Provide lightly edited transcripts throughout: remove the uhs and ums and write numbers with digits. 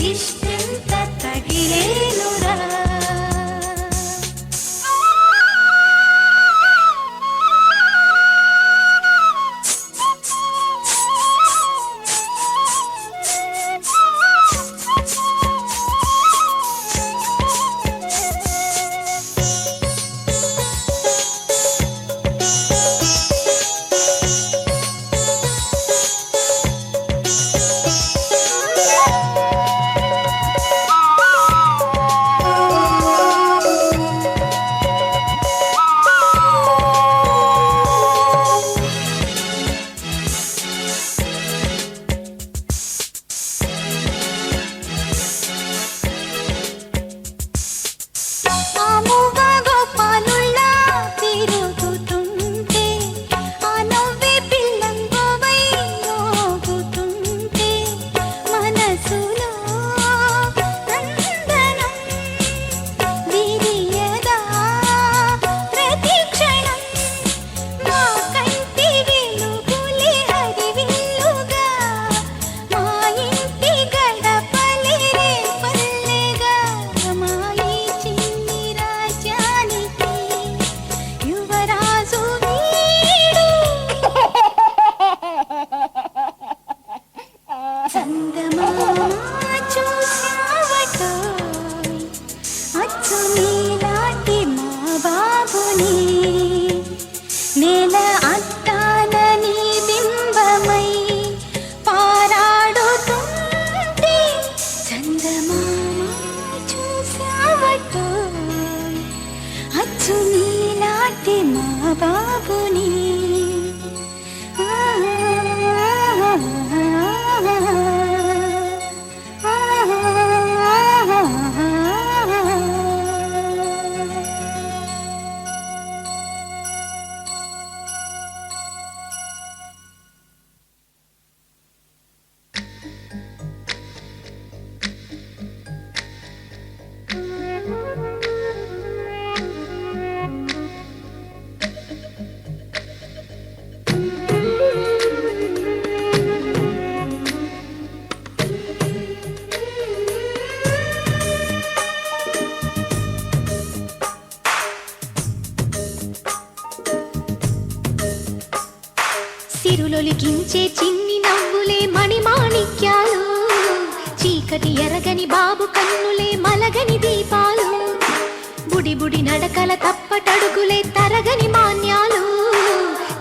దిష్టంత తగిలేనురా. సిరులొలికించే చిన్ని నవ్వులే మణిమాణిక్యాలు, చీకటి ఎరగని బాబు కన్నులే మలగని దీపాలు, బుడి బుడి నడకల తప్పటడుగులే తరగని మాన్యాలు,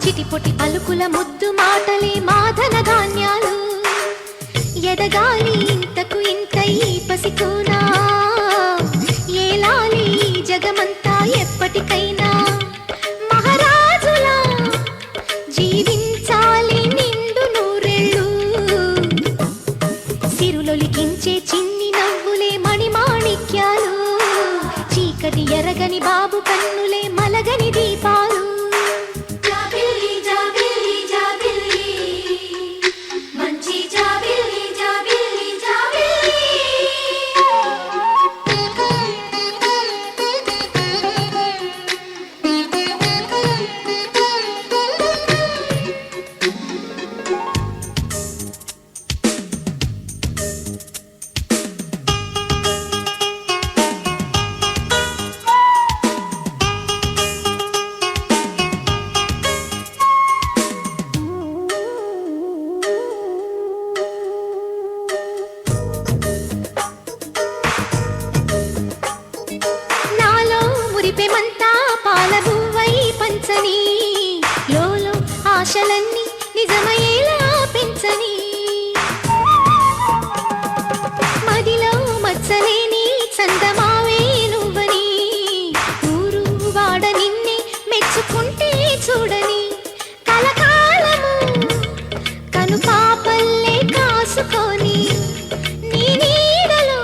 చిటిపొటి పలుకుల ముద్దు మాటలే మాధన ధాన్యాలు, ఎదగాలి ఇంతకు ఇంత ఈ పసికోనా, ఏలాలి జగమంతా ఎప్పటికైనా, మహారాజులా జీవించాలి నిండు నూరెళ్ళు. సిరులొలికించే చిన్ని నవ్వులే మణిమాణిక్యాలు, చీకటి ఎరగని బాబు కన్నులే మలగని దీపాలు. లోలో ఆశలన్నీ నిజమయ్యేలా పెంచని, మదిలో మచ్చలేని చందమావే నువ్వని, ఊరు వాడ నిన్నే మెచ్చుకుంటే చూడని, కలకాలము కను పాపల్లే కాసుకొని, నీ నీడలో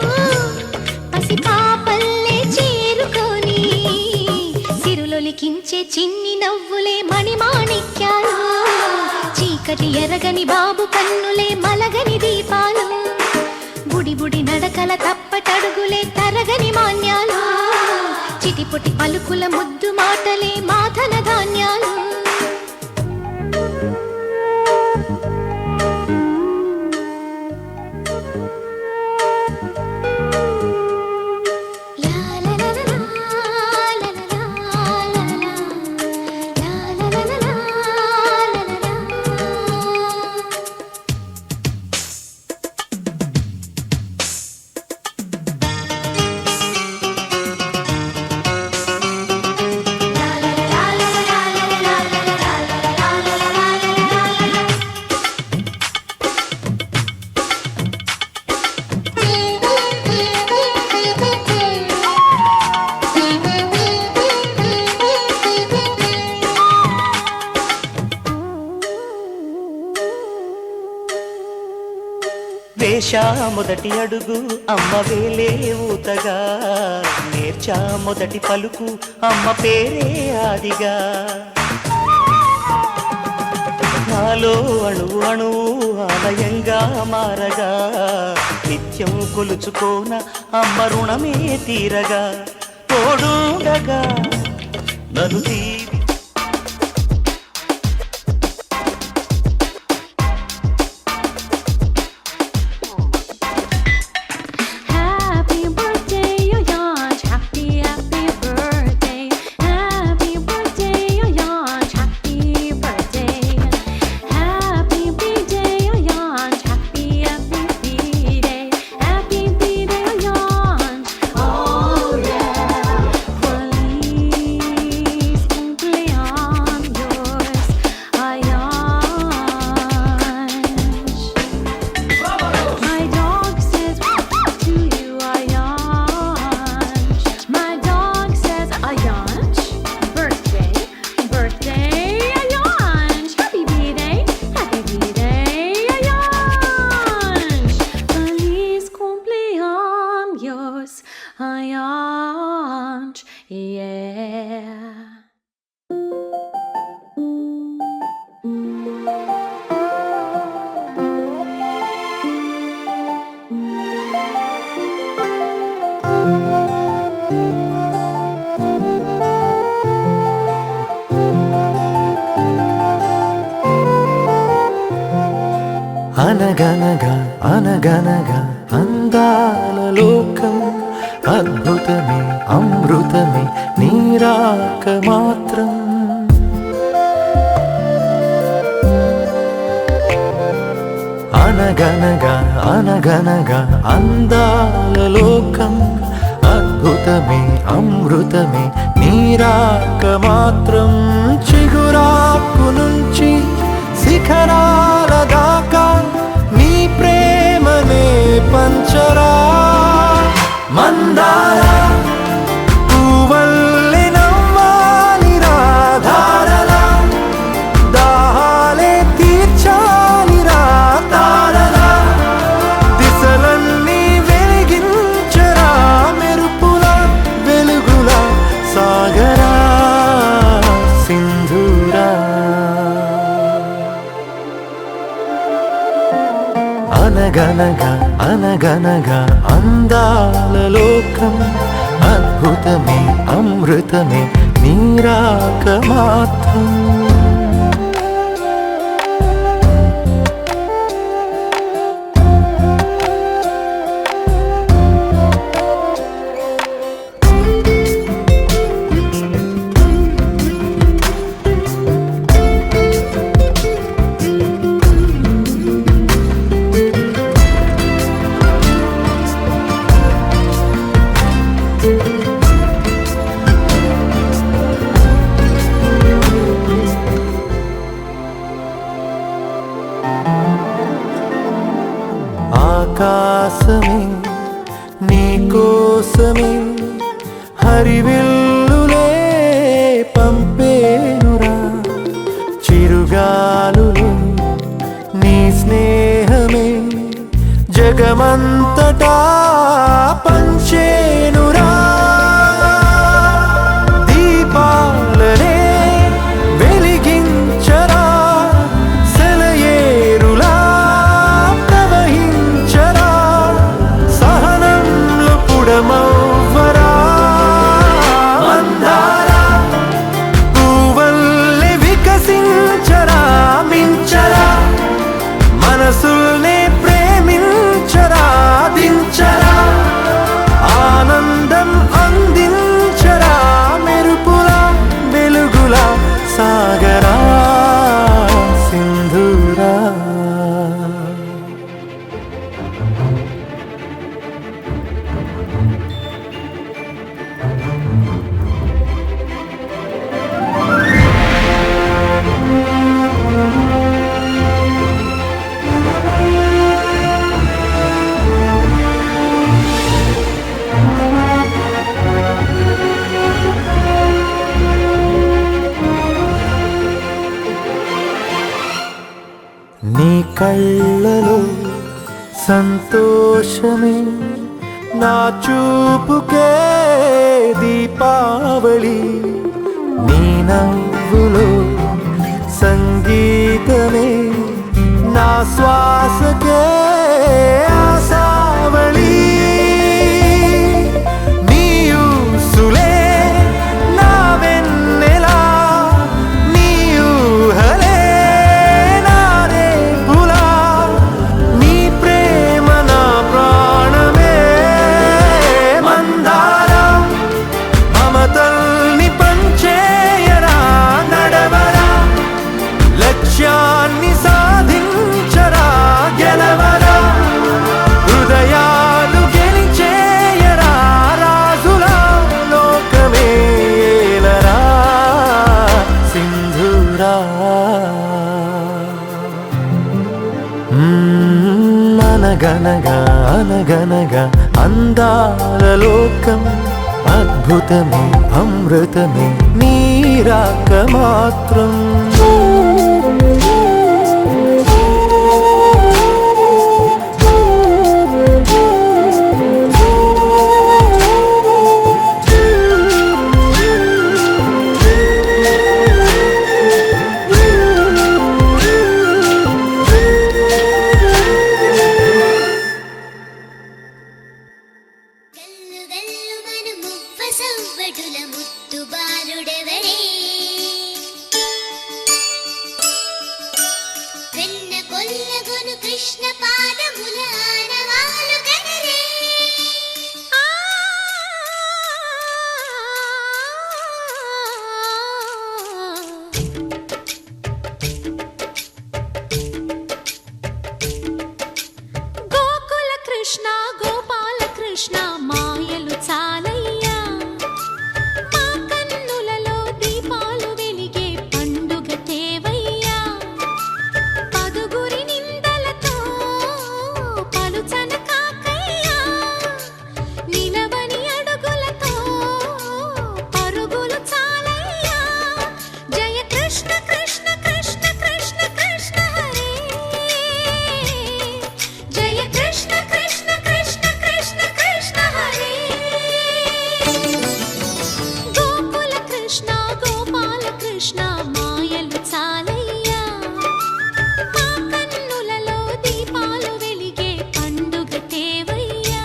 పసి పాపల్లే చేరుకొని, సిరులొలికించే చిన్ని నవ్వులే మణిమాణిక్యాలు, చీకటి ఎరగని బాబు కన్నులే మలగని దీపాలు, బుడి బుడి నడకల తప్పటడుగులే తరగని మాన్యాలు, చిటిపొటి పలుకుల ముద్దు మాటలే మాధన ధాన్యాలు. వేశా మొదటి అడుగు అమ్మ వేలే ఊతగా, నేర్చా మొదటి పలుకు అమ్మ పేరే ఆదిగా. నాలో అణువు అణువు ఆలయంగా మారగా, నిత్యం కొలుచుకోన అమ్మ రుణమే తీరగా, తోడుండగా నన్ను దీవి. Ayanch, yeah. అనగనగా అనగనగా అందాల లోకం, అద్భుతమే అమృతమే నీరాక మాత్రం. అనగనగా అనగనగా అందాల లోకం, అద్భుతమే అమృతమే నీరాక మాత్రం. చిగురాకు నుంచి శిఖరాల దాకా నీ ప్రేమనే పంచరా. మందార పువ్వల్లె నవ్వాలి రాధారలా, దాహాలే తీర్చాలి రా తారలా. దిశలన్నీ వెలిగించరా మెరుపులా వెలుగులా సాగరా సింధూరా. అనగనగా అనగనగా అందాల లోకం, అద్భుతమే అమృతమే నీరాక మాత్రం. ఆకాశమే నీకోసమే హరివిల్లులే పంపేనురా, చిరుగాలులే నీ స్నేహమే జగమంతటా పంచేనురా. దీపాలనే వెలిగించరా, సెలయేరులా ప్రవహించరా, సహనంలో పుడమవ్వరా. మందార పువ్వల్లె వికసించరా మించరా, మనసుల్నే ప్రేమించరా దించరా. ఆనందం అందించరా మెరుపులా వెలుగులా సాగరా సింధూరా. నీ కళ్ళలో సంతోషమే నా చూపుకే దీపావళి, నీ నవ్వులో సంగీతమే నా శ్వాసకే ఆశావళి. నీ ఊసులే నా వెన్నెలా, నీ ఊహలే నా రేపులా, నీ ప్రేమ నా ప్రాణమే. మందారా మమతల్ని పంచేయరా, నడవరా లక్ష్యాన్ని సాధించరా, గెలవరా హృదయాలు గెలిచేయరా, రాజులా లోకమే ఏలరా సింధూరా. అనగనగా అనగనగా అందాల లోకం, అద్భుతమే అమృతమే నీరాక మాత్రం. గల్లు గల్లు మను మువ్వ సవ్వడుల ముత్తు బాలుడెవడే, వెన్న కొల్లగొను కృష్ణ పాదముల ఆనవాలు కదరే. గోకుల కృష్ణ గోపాల కృష్ణ మాయలు చాలయ్యా, మా కన్నులలో దీపాలు వెలిగే పండుగ తేవయ్యా. పదుగురి నిందలతో పలుచన కాకయ్యా, నిలవని అడుగులతో పరుగులు చాలయ్యా. జయ కృష్ణ కృష్ణ కృష్ణ కృష్ణ కృష్ణ హరే, జయ కృష్ణ కృష్ణ కృష్ణ కృష్ణ కృష్ణ హరే. గోకుల కృష్ణ గోపాల కృష్ణ మాయలు చాలయ్యా, మా కన్నులలో దీపాలు వెలిగే పండుగ తేవయ్యా.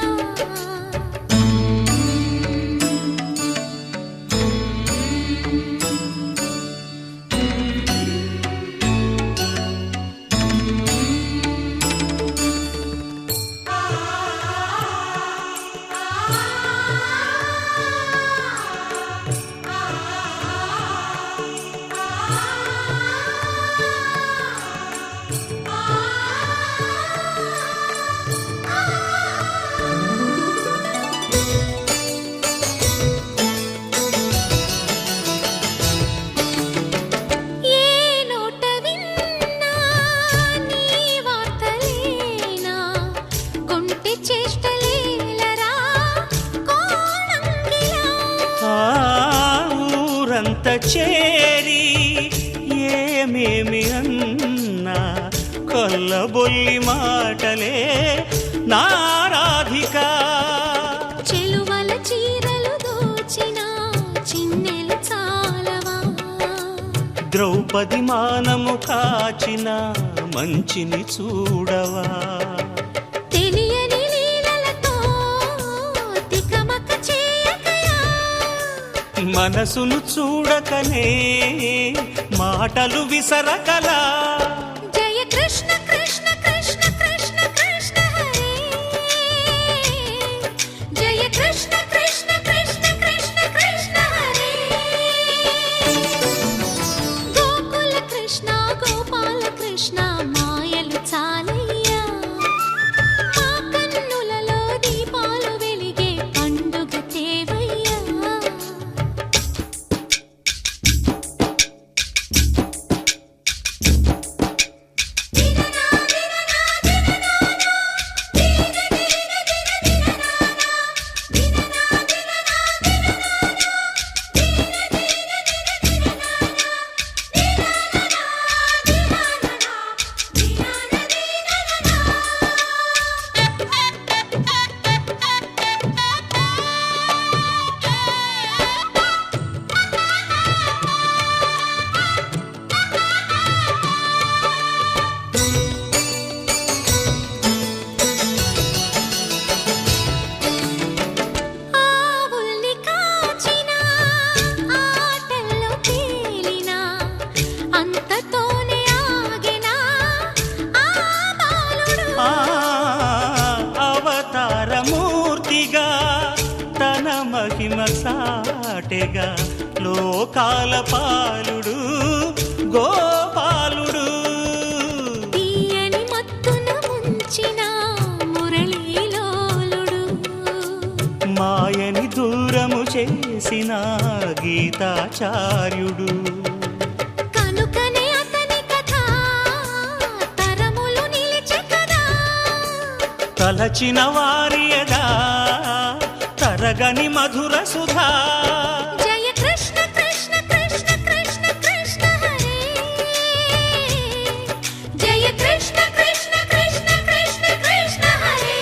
ఏ నోట విన్నా నీ వార్తలేనా, కొంటె చేష్టలేలరా కోణంగిలా. ఆ ఊరంత చేరి ఏమేమి అన్నా, కొల్లబొల్లి మాటలే నారాధిక. చెలువల చీరలు దోచిన చిన్నెలు చాలవా, ద్రౌపది మానము కాచిన మంచిని చూడవా. తెలియని లీలలతో తికమక చేయకయా. మనసును చూడకనే మాటలు విసరకలా. జయ కృష్ణ కృష్ణ కృష్ణ కృష్ణ కృష్ణ హరే, జయ కృష్ణ కృష్ణ కృష్ణ కృష్ణ కృష్ణ హరే. గోకుల కృష్ణ గోపాల కృష్ణ మాయలు చాలయ్యా, మా కన్నులలో దీపాలు వెలిగే పండుగ తేవయ్యా. దిననా సాటెగా లోకాల పాలుడు గోపాలుడు. తీయని మత్తున ముంచిన మురళీలోలుడు, మాయని దూరము చేసిన గీతాచార్యుడు. కనుకనే అతని కథ తరములు నిలిచె కదా, తలచిన వారియదా తరగని మధుర సుధా. జయ కృష్ణ కృష్ణ కృష్ణ కృష్ణ కృష్ణ హరే, జయ కృష్ణ కృష్ణ కృష్ణ కృష్ణ కృష్ణ హరే.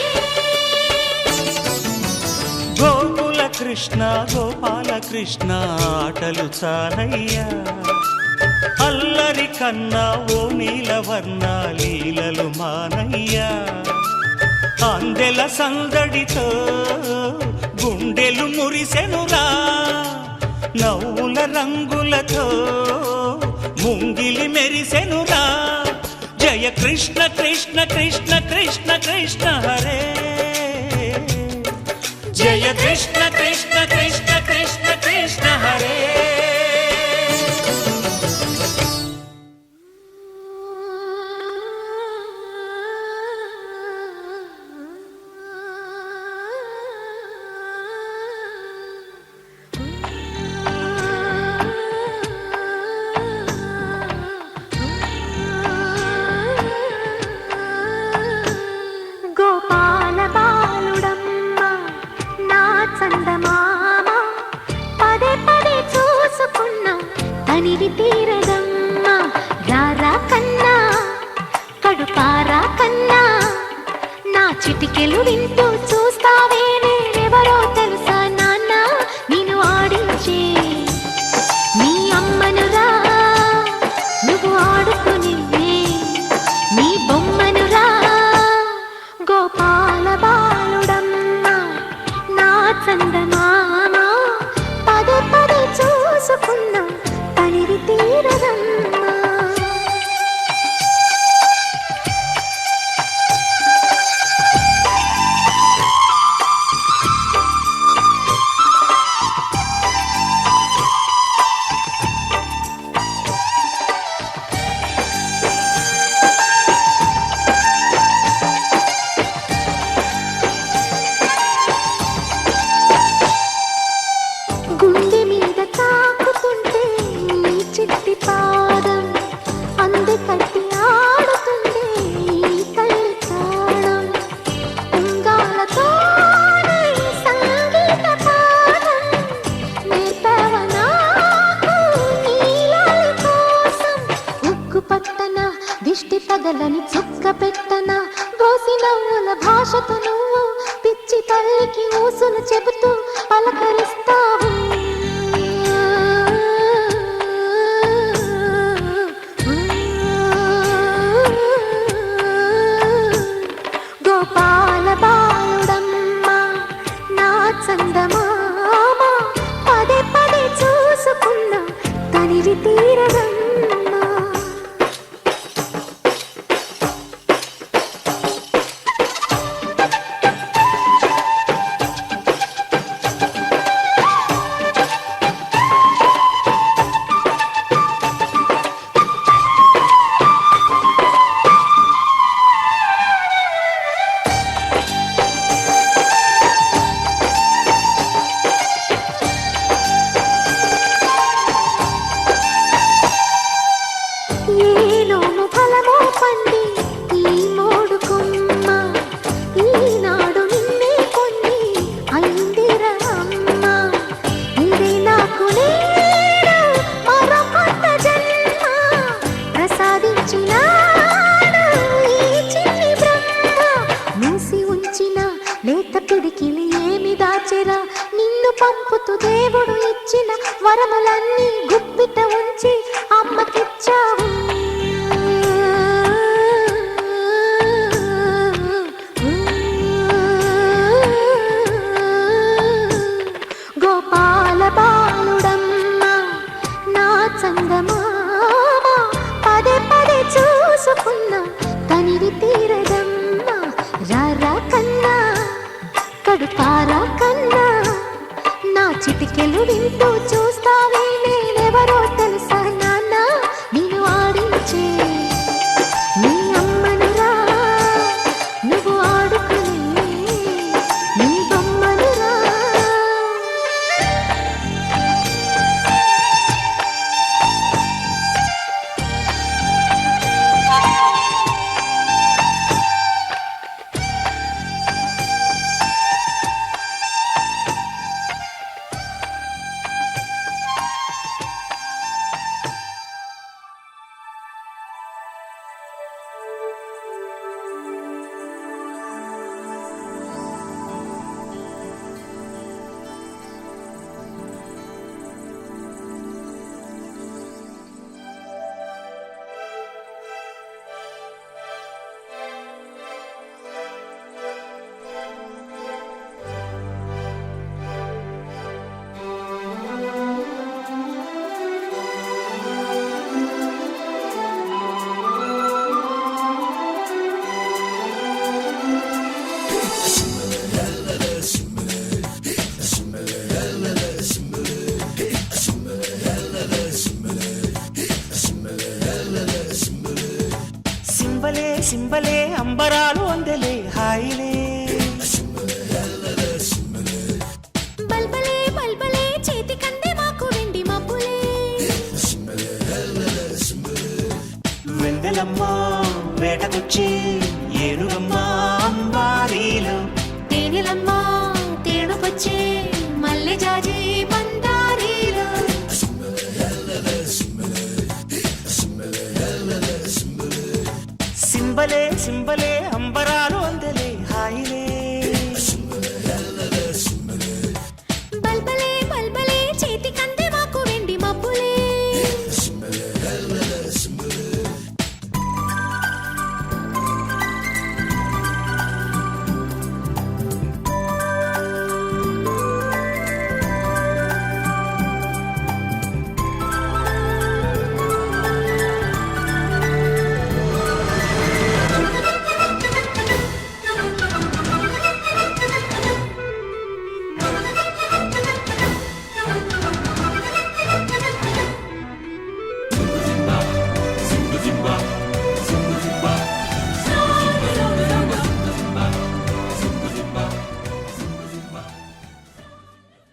గోకుల కృష్ణ గోపాల కృష్ణ ఆటలు చాలయ్యా, అల్లరి కన్నా ఓ నీలవర్ణ లీలలు మానయ్యా. అందెల సందడితో గుండెలు మురిసెనురా, నవ్వుల రంగులతో ముంగిలి మెరిసెనురా. జయ కృష్ణ కృష్ణ కృష్ణ కృష్ణ కృష్ణ హరే, జయ కృష్ణ కృష్ణ కృష్ణ కృష్ణ కృష్ణ హరే. గోపాల బాలుడమ్మ నా చందమామ, పదే పదే చూసుకున్నా తనివి తీరదమ్మ. రారా కన్నా కడుపారా కన్నా, నా చిటికెలు వింటూ చూస్తావే నేనెవరో తెలుసా నాన్న. నేను ఆడించే నీ అమ్మనురా, నువ్వు ఆడుకుని నీ బొమ్మనురా. గోపాల బాలుడమ్మ నా చందమామ, పదే పదే చూసుకున్నా తనివి తీరదమ్మా. గుండె మీద తాకుతుంటే నీ చిట్టి పాదం, అంది కట్టి ఆడుతుంటే ఈ తల్లి ప్రాణం. ఉంగాలతోనే సంగీత పాఠం నేర్పావ నాకు నీలాలి కోసం. ఉక్కు పట్టన దిష్టి తగలని చుక్క పెట్టన, దోసి నవ్వుల భాషతో నువ్వు పిచ్చి తల్లికి ఊసులు చెబుతూ పలకరిస్తావు. గోపాల బాలుడమ్మ నా చందమామ, పదే పదే చూసుకున్నా తనివి తీరదమ్మా. ఏలోను ఫలమో పండి ఈ మోడు కొమ్మ, ఈనాడు నిన్నే కొన్ని అయిందిరా అమ్మ. ఇదే నాకు నేడు మరో కొత్త జన్మ ప్రసాదించినాడు ఈ చిన్ని బ్రహ్మ. మూసి ఉంచిన లేత పిడికిలి ఏమి దాచెరా, నిన్ను పంపుతూ దేవుడు ఇచ్చిన వరములన్నీ గుప్పిట ఉంచి అమ్మకిచ్చావు. గోపాల బాలుడమ్మ నా చందమామ, పదే పదే చూసుకున్నా తనివి తీరదమ్మా. రారా కన్నా కడుపారా కన్నా, నా చిటికెలు వింటూ చూస్తావే నేనెవరో తెలుసా నాన్న నేను ఆడించే నీ అమ్మనురా నువ్వు ఆడుకునే నీ బొమ్మనురా సింబలే సింబలే అంబరాలు అందలే హాయిలే బల్బలే బల్బలే చేతి కందే మాకు వెండి మబ్బులే వెందెలమ్మ వేటకొచ్చి